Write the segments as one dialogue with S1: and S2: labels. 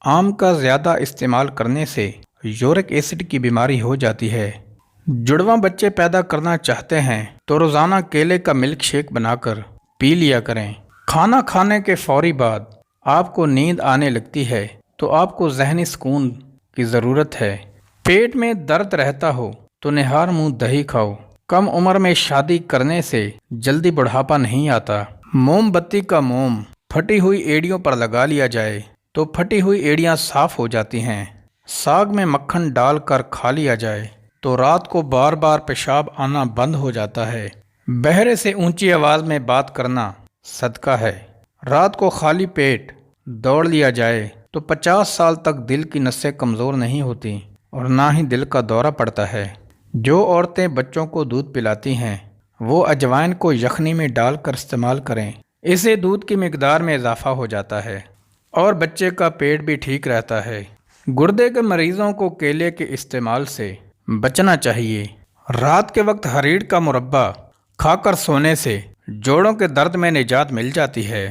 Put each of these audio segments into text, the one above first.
S1: آم کا زیادہ استعمال کرنے سے یورک ایسڈ کی بیماری ہو جاتی ہے۔ جڑواں بچے پیدا کرنا چاہتے ہیں تو روزانہ کیلے کا ملک شیک بنا کر پی لیا کریں۔ کھانا کھانے کے فوری بعد آپ کو نیند آنے لگتی ہے تو آپ کو ذہنی سکون کی ضرورت ہے۔ پیٹ میں درد رہتا ہو تو نہار منہ دہی کھاؤ۔ کم عمر میں شادی کرنے سے جلدی بڑھاپا نہیں آتا۔ موم بتی کا موم پھٹی ہوئی ایڑیوں پر لگا لیا جائے تو پھٹی ہوئی ایڑیاں صاف ہو جاتی ہیں۔ ساگ میں مکھن ڈال کر کھا لیا جائے تو رات کو بار بار پیشاب آنا بند ہو جاتا ہے۔ بہرے سے اونچی آواز میں بات کرنا صدقہ ہے۔ رات کو خالی پیٹ دوڑ لیا جائے تو 50 سال تک دل کی نسیں کمزور نہیں ہوتی اور نہ ہی دل کا دورہ پڑتا ہے۔ جو عورتیں بچوں کو دودھ پلاتی ہیں وہ اجوائن کو یخنی میں ڈال کر استعمال کریں۔ اسے دودھ کی مقدار میں اضافہ ہو جاتا ہے اور بچے کا پیٹ بھی ٹھیک رہتا ہے۔ گردے کے مریضوں کو کیلے کے استعمال سے بچنا چاہیے۔ رات کے وقت ہریڑ کا مربع کھا کر سونے سے جوڑوں کے درد میں نجات مل جاتی ہے۔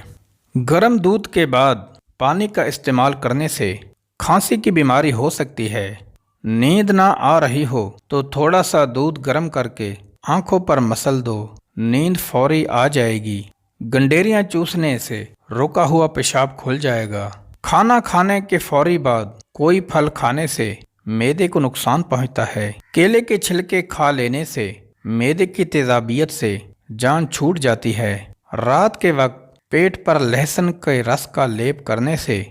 S1: گرم دودھ کے بعد پانی کا استعمال کرنے سے کھانسی کی بیماری ہو سکتی ہے۔ نیند نہ آ رہی ہو تو تھوڑا سا دودھ گرم کر کے آنکھوں پر مسل دو، نیند فوری آ جائے گی۔ گنڈیریاں چوسنے سے روکا ہوا پیشاب کھل جائے گا۔ کھانا کھانے کے فوری بعد کوئی پھل کھانے سے معدے کو نقصان پہنچتا ہے۔ کیلے کے چھلکے کھا لینے سے معدے کی تیزابیت سے جان چھوٹ جاتی ہے۔ رات کے وقت پیٹ پر لہسن کے رس کا لیپ کرنے سے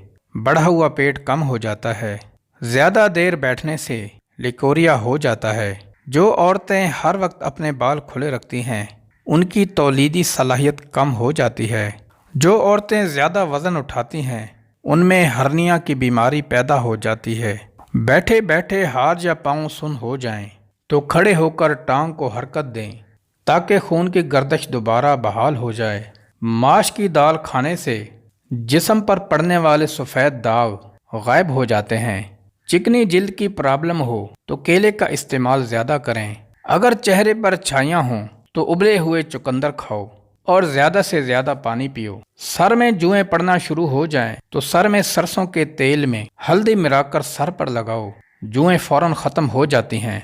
S1: بڑھا ہوا پیٹ کم ہو جاتا ہے۔ زیادہ دیر بیٹھنے سے لیکوریا ہو جاتا ہے۔ جو عورتیں ہر وقت اپنے بال کھلے رکھتی ہیں ان کی تولیدی صلاحیت کم ہو جاتی ہے۔ جو عورتیں زیادہ وزن اٹھاتی ہیں ان میں ہرنیا کی بیماری پیدا ہو جاتی ہے۔ بیٹھے بیٹھے ہاتھ یا پاؤں سن ہو جائیں تو کھڑے ہو کر ٹانگ کو حرکت دیں تاکہ خون کی گردش دوبارہ بحال ہو جائے۔ ماش کی دال کھانے سے جسم پر پڑنے والے سفید داغ غائب ہو جاتے ہیں۔ چکنی جلد کی پرابلم ہو تو کیلے کا استعمال زیادہ کریں۔ اگر چہرے پر چھائیاں ہوں تو ابلے ہوئے چقندر کھاؤ اور زیادہ سے زیادہ پانی پیو۔ سر میں جوئیں پڑنا شروع ہو جائیں تو سر میں سرسوں کے تیل میں ہلدی ملا کر سر پر لگاؤ، جوئیں فوراً ختم ہو جاتی ہیں۔